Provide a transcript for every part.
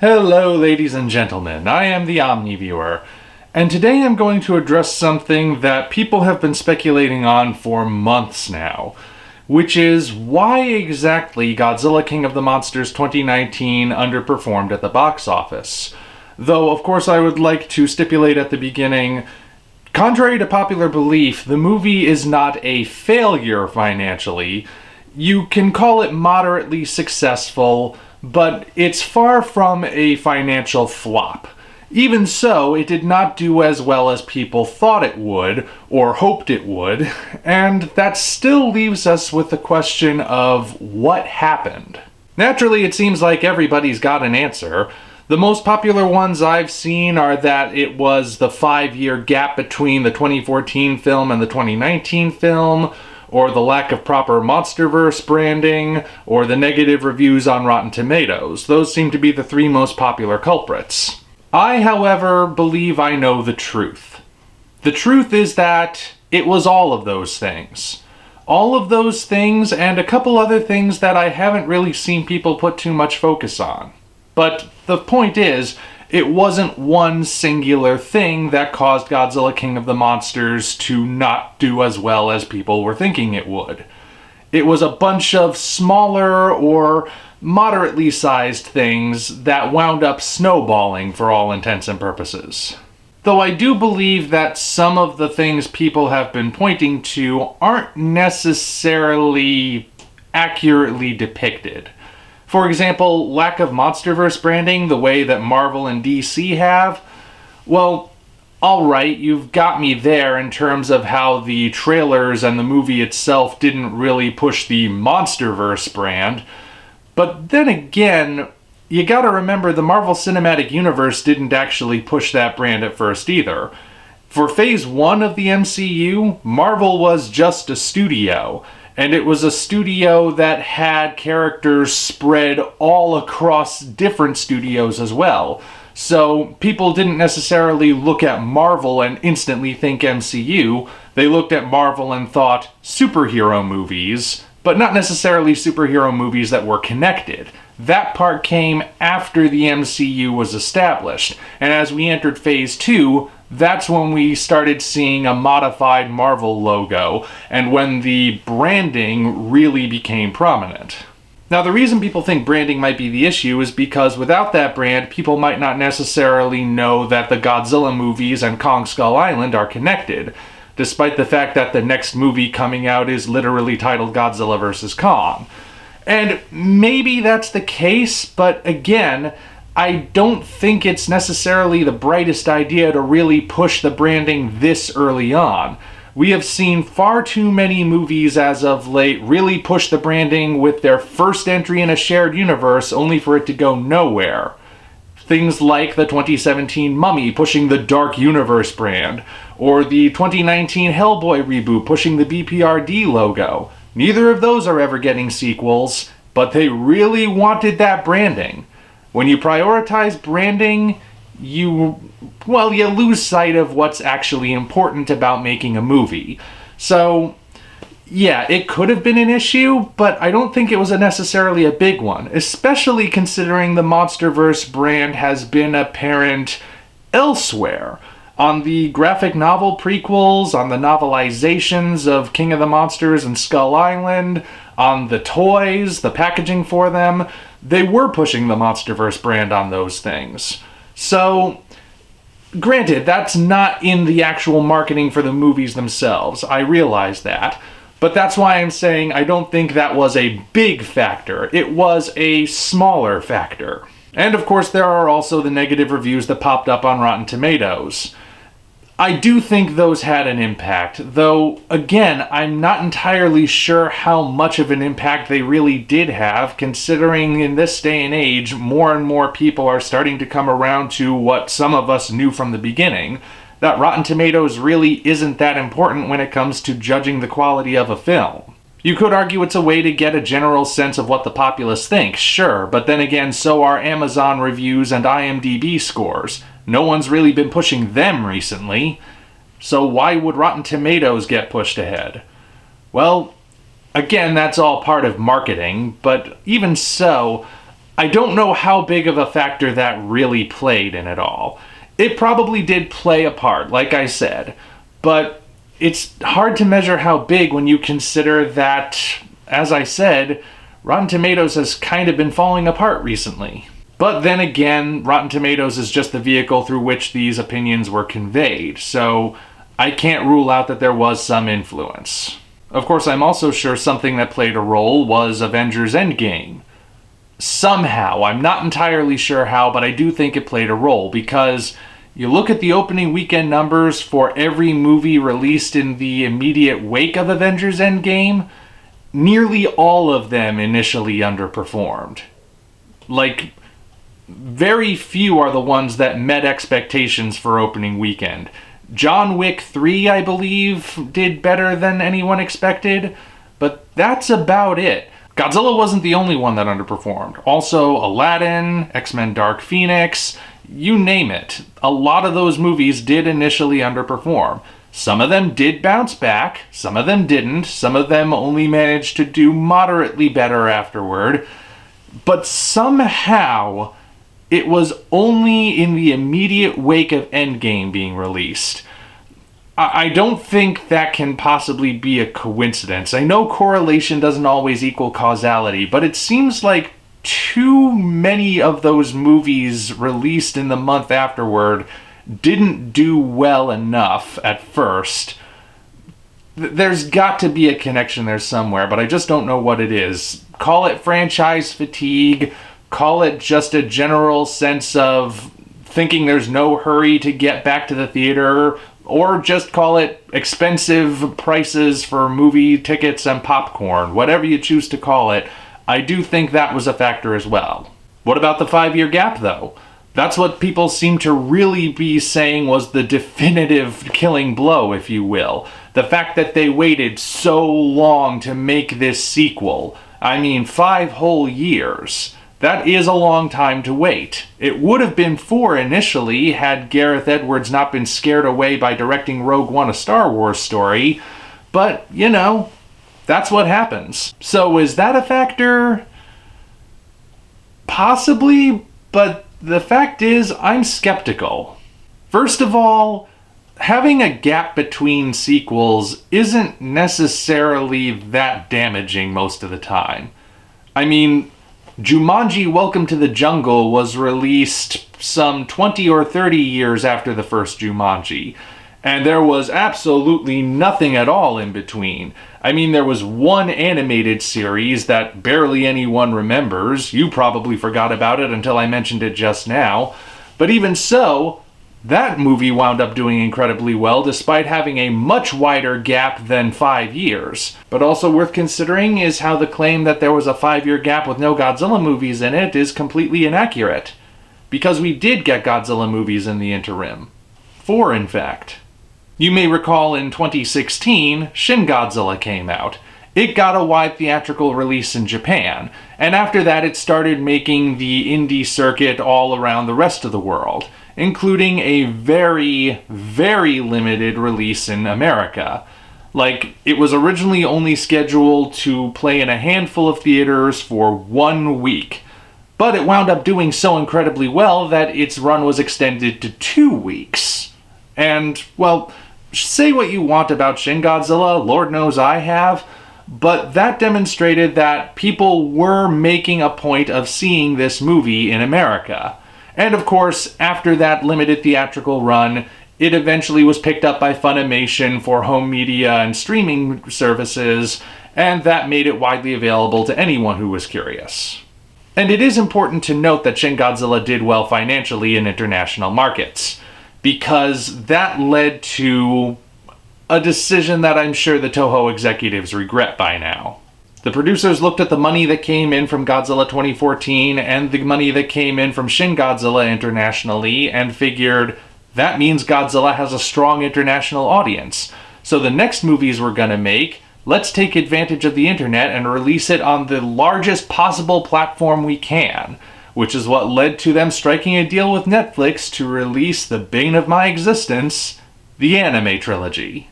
Hello, ladies and gentlemen. I am the Omni viewer, and today I'm going to address something that people have been speculating on for months now, which is why exactly Godzilla King of the Monsters 2019 underperformed at the box office. Though, of course, I would like to stipulate at the beginning, contrary to popular belief, the movie is not a failure financially. You can call it moderately successful, but it's far from a financial flop. Even so, it did not do as well as people thought it would, or hoped it would, and that still leaves us with the question of what happened. Naturally, it seems like everybody's got an answer. The most popular ones I've seen are that it was the 5-year gap between the 2014 film and the 2019 film, or the lack of proper MonsterVerse branding, or the negative reviews on Rotten Tomatoes. Those seem to be the three most popular culprits. I, however, believe I know the truth. The truth is that it was all of those things. All of those things and a couple other things that I haven't really seen people put too much focus on. But the point is, it wasn't one singular thing that caused Godzilla King of the Monsters to not do as well as people were thinking it would. It was a bunch of smaller or moderately sized things that wound up snowballing for all intents and purposes. Though I do believe that some of the things people have been pointing to aren't necessarily accurately depicted. For example, lack of MonsterVerse branding the way that Marvel and DC have. Well, alright, you've got me there in terms of how the trailers and the movie itself didn't really push the MonsterVerse brand. But then again, you gotta remember the Marvel Cinematic Universe didn't actually push that brand at first either. For Phase 1 of the MCU, Marvel was just a studio. And it was a studio that had characters spread all across different studios as well. So people didn't necessarily look at Marvel and instantly think MCU. They looked at Marvel and thought superhero movies, but not necessarily superhero movies that were connected. That part came after the MCU was established. And as we entered Phase 2, that's when we started seeing a modified Marvel logo, and when the branding really became prominent. Now, the reason people think branding might be the issue is because without that brand, people might not necessarily know that the Godzilla movies and Kong Skull Island are connected, despite the fact that the next movie coming out is literally titled Godzilla vs. Kong. And maybe that's the case, but again, I don't think it's necessarily the brightest idea to really push the branding this early on. We have seen far too many movies as of late really push the branding with their first entry in a shared universe only for it to go nowhere. Things like the 2017 Mummy pushing the Dark Universe brand, or the 2019 Hellboy reboot pushing the BPRD logo. Neither of those are ever getting sequels, but they really wanted that branding. When you prioritize branding, you lose sight of what's actually important about making a movie. So, yeah, it could have been an issue, but I don't think it was necessarily a big one, especially considering the MonsterVerse brand has been apparent elsewhere. On the graphic novel prequels, on the novelizations of King of the Monsters and Skull Island, on the toys, the packaging for them, they were pushing the MonsterVerse brand on those things. So, granted, that's not in the actual marketing for the movies themselves. I realize that. But that's why I'm saying I don't think that was a big factor. It was a smaller factor. And of course, there are also the negative reviews that popped up on Rotten Tomatoes. I do think those had an impact, though, again, I'm not entirely sure how much of an impact they really did have, considering in this day and age, more and more people are starting to come around to what some of us knew from the beginning, that Rotten Tomatoes really isn't that important when it comes to judging the quality of a film. You could argue it's a way to get a general sense of what the populace thinks, sure, but then again, so are Amazon reviews and IMDb scores. No one's really been pushing them recently, so why would Rotten Tomatoes get pushed ahead? Well, again, that's all part of marketing, but even so, I don't know how big of a factor that really played in it all. It probably did play a part, like I said, but it's hard to measure how big when you consider that, as I said, Rotten Tomatoes has kind of been falling apart recently. But then again, Rotten Tomatoes is just the vehicle through which these opinions were conveyed, so I can't rule out that there was some influence. Of course, I'm also sure something that played a role was Avengers Endgame. Somehow, I'm not entirely sure how, but I do think it played a role, because you look at the opening weekend numbers for every movie released in the immediate wake of Avengers Endgame, nearly all of them initially underperformed. Like, very few are the ones that met expectations for opening weekend. John Wick 3, I believe, did better than anyone expected, but that's about it. Godzilla wasn't the only one that underperformed. Also, Aladdin, X-Men Dark Phoenix, you name it. A lot of those movies did initially underperform. Some of them did bounce back, some of them didn't, some of them only managed to do moderately better afterward, but somehow it was only in the immediate wake of Endgame being released. I don't think that can possibly be a coincidence. I know correlation doesn't always equal causality, but it seems like too many of those movies released in the month afterward didn't do well enough at first. There's got to be a connection there somewhere, but I just don't know what it is. Call it franchise fatigue, call it just a general sense of thinking there's no hurry to get back to the theater, or just call it expensive prices for movie tickets and popcorn. Whatever you choose to call it, I do think that was a factor as well. What about the 5-year gap, though? That's what people seem to really be saying was the definitive killing blow, if you will. The fact that they waited so long to make this sequel. I mean, 5 whole years. That is a long time to wait. It would have been 4 initially had Gareth Edwards not been scared away by directing Rogue One, a Star Wars story. But, you know, that's what happens. So is that a factor? Possibly, but the fact is, I'm skeptical. First of all, having a gap between sequels isn't necessarily that damaging most of the time. I mean, Jumanji Welcome to the Jungle was released some 20 or 30 years after the first Jumanji, and there was absolutely nothing at all in between. I mean, there was one animated series that barely anyone remembers. You probably forgot about it until I mentioned it just now. But even so, that movie wound up doing incredibly well despite having a much wider gap than 5 years. But also worth considering is how the claim that there was a 5-year gap with no Godzilla movies in it is completely inaccurate. Because we did get Godzilla movies in the interim. 4, in fact. You may recall in 2016, Shin Godzilla came out. It got a wide theatrical release in Japan, and after that it started making the indie circuit all around the rest of the world, including a very, very limited release in America. Like, it was originally only scheduled to play in a handful of theaters for 1 week, but it wound up doing so incredibly well that its run was extended to 2 weeks. And, well, say what you want about Shin Godzilla, Lord knows I have, but that demonstrated that people were making a point of seeing this movie in America. And of course, after that limited theatrical run, it eventually was picked up by Funimation for home media and streaming services, and that made it widely available to anyone who was curious. And it is important to note that Shin Godzilla did well financially in international markets, because that led to a decision that I'm sure the Toho executives regret by now. The producers looked at the money that came in from Godzilla 2014 and the money that came in from Shin Godzilla internationally and figured, that means Godzilla has a strong international audience. So the next movies we're gonna make, let's take advantage of the internet and release it on the largest possible platform we can. Which is what led to them striking a deal with Netflix to release the bane of my existence, the anime trilogy.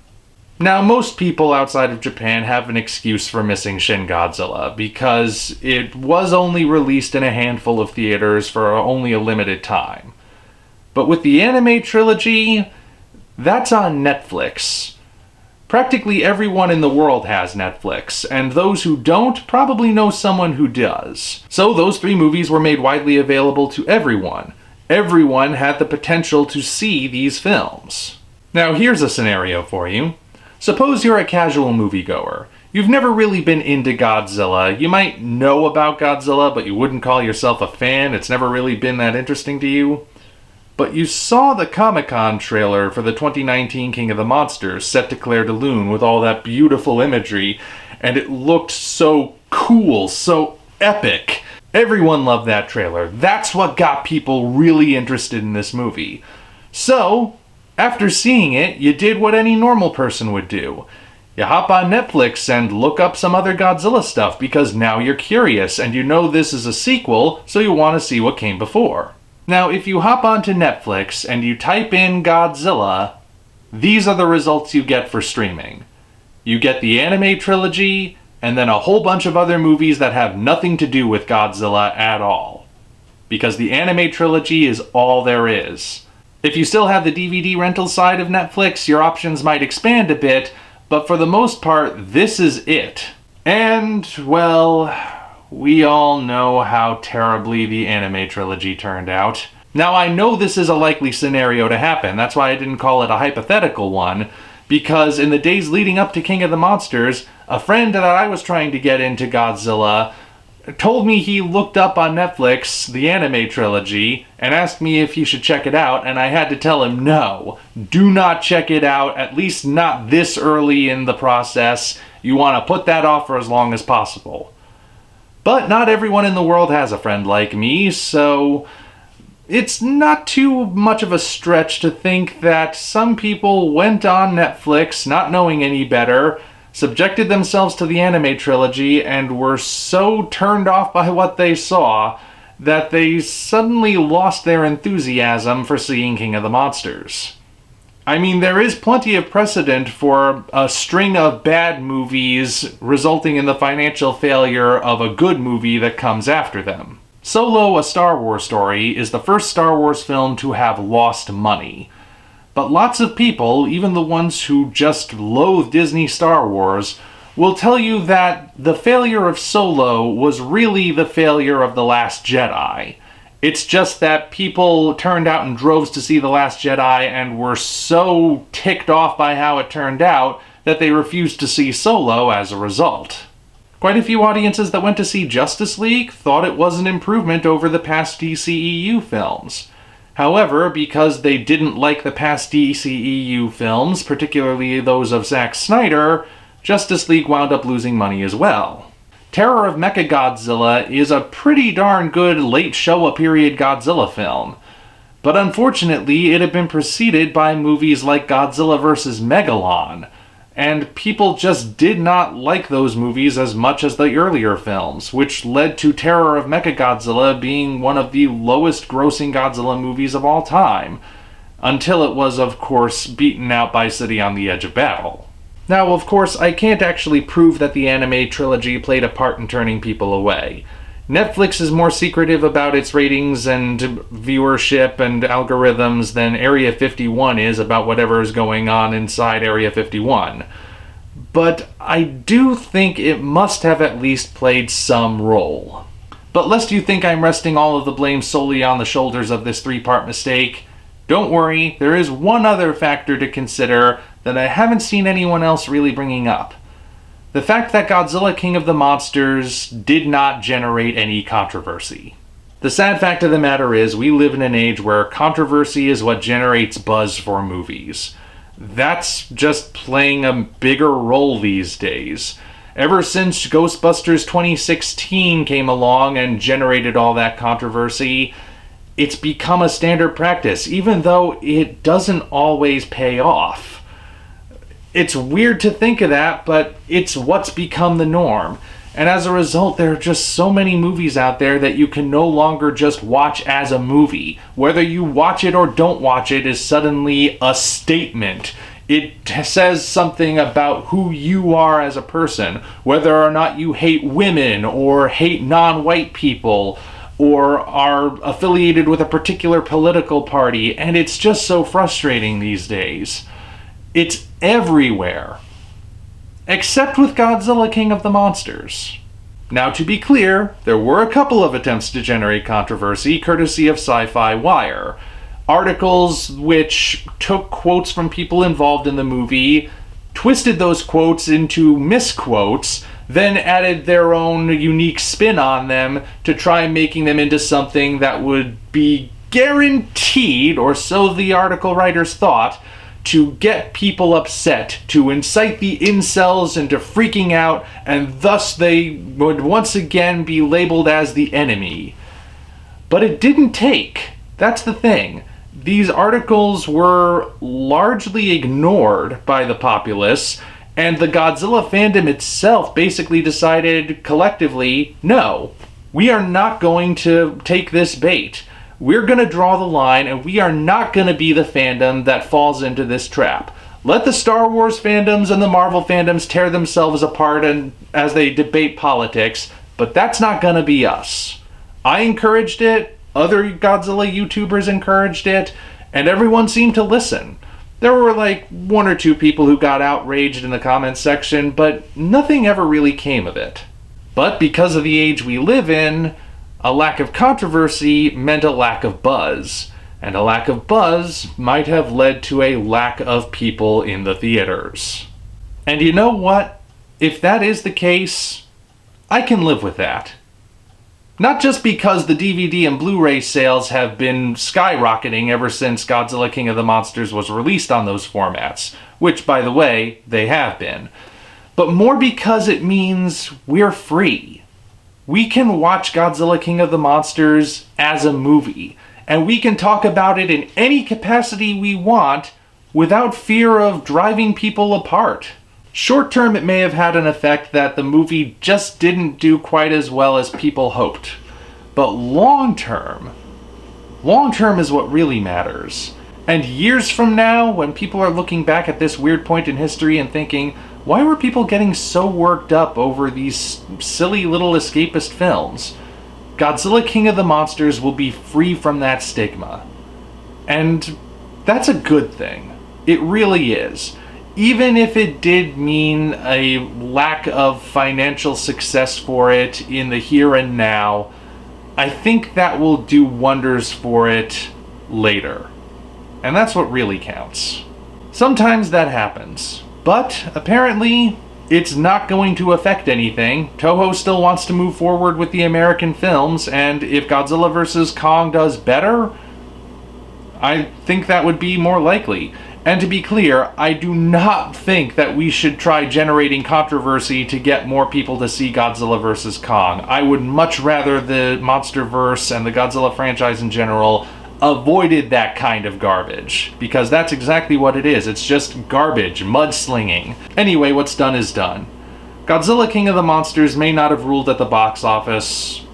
Now, most people outside of Japan have an excuse for missing Shin Godzilla, because it was only released in a handful of theaters for only a limited time. But with the anime trilogy, that's on Netflix. Practically everyone in the world has Netflix, and those who don't probably know someone who does. So those 3 movies were made widely available to everyone. Everyone had the potential to see these films. Now here's a scenario for you. Suppose you're a casual moviegoer. You've never really been into Godzilla. You might know about Godzilla, but you wouldn't call yourself a fan. It's never really been that interesting to you. But you saw the Comic-Con trailer for the 2019 King of the Monsters set to Clair de Lune with all that beautiful imagery, and it looked so cool, so epic. Everyone loved that trailer. That's what got people really interested in this movie. So, after seeing it, you did what any normal person would do. You hop on Netflix and look up some other Godzilla stuff because now you're curious and you know this is a sequel, so you want to see what came before. Now, if you hop onto Netflix and you type in Godzilla, these are the results you get for streaming. You get the anime trilogy, and then a whole bunch of other movies that have nothing to do with Godzilla at all. Because the anime trilogy is all there is. If you still have the DVD rental side of Netflix, your options might expand a bit, but for the most part, this is it. And, well, we all know how terribly the anime trilogy turned out. Now, I know this is a likely scenario to happen, that's why I didn't call it a hypothetical one, because in the days leading up to King of the Monsters, a friend that I was trying to get into Godzilla told me he looked up on Netflix the anime trilogy and asked me if he should check it out, and I had to tell him no. Do not check it out, at least not this early in the process. You want to put that off for as long as possible. But not everyone in the world has a friend like me, so it's not too much of a stretch to think that some people went on Netflix not knowing any better, subjected themselves to the anime trilogy, and were so turned off by what they saw that they suddenly lost their enthusiasm for seeing King of the Monsters. I mean, there is plenty of precedent for a string of bad movies resulting in the financial failure of a good movie that comes after them. Solo: A Star Wars Story is the first Star Wars film to have lost money. But lots of people, even the ones who just loathe Disney Star Wars, will tell you that the failure of Solo was really the failure of The Last Jedi. It's just that people turned out in droves to see The Last Jedi and were so ticked off by how it turned out that they refused to see Solo as a result. Quite a few audiences that went to see Justice League thought it was an improvement over the past DCEU films. However, because they didn't like the past DCEU films, particularly those of Zack Snyder, Justice League wound up losing money as well. Terror of Mechagodzilla is a pretty darn good late Showa period Godzilla film. But unfortunately, it had been preceded by movies like Godzilla vs. Megalon, and people just did not like those movies as much as the earlier films, which led to Terror of Mechagodzilla being one of the lowest grossing Godzilla movies of all time, until it was, of course, beaten out by City on the Edge of Battle. Now, of course, I can't actually prove that the anime trilogy played a part in turning people away. Netflix is more secretive about its ratings and viewership and algorithms than Area 51 is about whatever is going on inside Area 51. But I do think it must have at least played some role. But lest you think I'm resting all of the blame solely on the shoulders of this 3-part mistake, don't worry, there is one other factor to consider that I haven't seen anyone else really bringing up. The fact that Godzilla King of the Monsters did not generate any controversy. The sad fact of the matter is, we live in an age where controversy is what generates buzz for movies. That's just playing a bigger role these days. Ever since Ghostbusters 2016 came along and generated all that controversy, it's become a standard practice, even though it doesn't always pay off. It's weird to think of that, but it's what's become the norm. And as a result, there are just so many movies out there that you can no longer just watch as a movie. Whether you watch it or don't watch it is suddenly a statement. It says something about who you are as a person, whether or not you hate women or hate non-white people or are affiliated with a particular political party, and it's just so frustrating these days. It's everywhere. Except with Godzilla King of the Monsters. Now, to be clear, there were a couple of attempts to generate controversy, courtesy of Sci-Fi Wire. Articles which took quotes from people involved in the movie, twisted those quotes into misquotes, then added their own unique spin on them to try making them into something that would be guaranteed, or so the article writers thought, to get people upset, to incite the incels into freaking out, and thus they would once again be labeled as the enemy. But it didn't take. That's the thing. These articles were largely ignored by the populace, and the Godzilla fandom itself basically decided collectively, no, we are not going to take this bait. We're going to draw the line, and we are not going to be the fandom that falls into this trap. Let the Star Wars fandoms and the Marvel fandoms tear themselves apart as they debate politics, but that's not going to be us. I encouraged it, other Godzilla YouTubers encouraged it, and everyone seemed to listen. There were like one or two people who got outraged in the comments section, but nothing ever really came of it. But because of the age we live in, a lack of controversy meant a lack of buzz, and a lack of buzz might have led to a lack of people in the theaters. And you know what? If that is the case, I can live with that. Not just because the DVD and Blu-ray sales have been skyrocketing ever since Godzilla King of the Monsters was released on those formats, which, by the way, they have been, but more because it means we're free. We can watch Godzilla King of the Monsters as a movie, and we can talk about it in any capacity we want without fear of driving people apart. Short term, it may have had an effect that the movie just didn't do quite as well as people hoped. But long term is what really matters. And years from now, when people are looking back at this weird point in history and thinking, why were people getting so worked up over these silly little escapist films? Godzilla King of the Monsters will be free from that stigma. And that's a good thing. It really is. Even if it did mean a lack of financial success for it in the here and now, I think that will do wonders for it later. And that's what really counts. Sometimes that happens, but apparently it's not going to affect anything. Toho still wants to move forward with the American films, and if Godzilla vs. Kong does better, I think that would be more likely. And to be clear, I do not think that we should try generating controversy to get more people to see Godzilla vs. Kong. I would much rather the MonsterVerse and the Godzilla franchise in general avoided that kind of garbage, because that's exactly what it is. It's just garbage, mudslinging. Anyway, what's done is done. Godzilla King of the Monsters may not have ruled at the box office,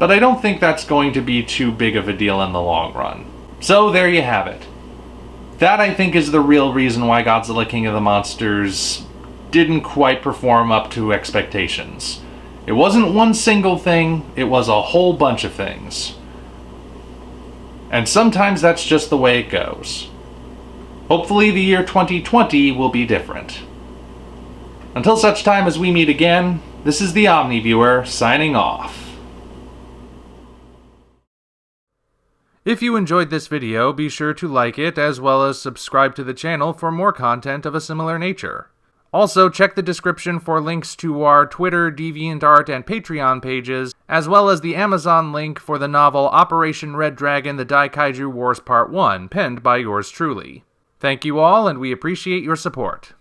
but I don't think that's going to be too big of a deal in the long run. So there you have it. That, I think, is the real reason why Godzilla King of the Monsters didn't quite perform up to expectations. It wasn't one single thing, it was a whole bunch of things. And sometimes that's just the way it goes. Hopefully the year 2020 will be different. Until such time as we meet again, this is the Omni Viewer, signing off. If you enjoyed this video, be sure to like it, as well as subscribe to the channel for more content of a similar nature. Also, check the description for links to our Twitter, DeviantArt, and Patreon pages, as well as the Amazon link for the novel Operation Red Dragon: The Daikaiju Wars Part 1, penned by yours truly. Thank you all, and we appreciate your support.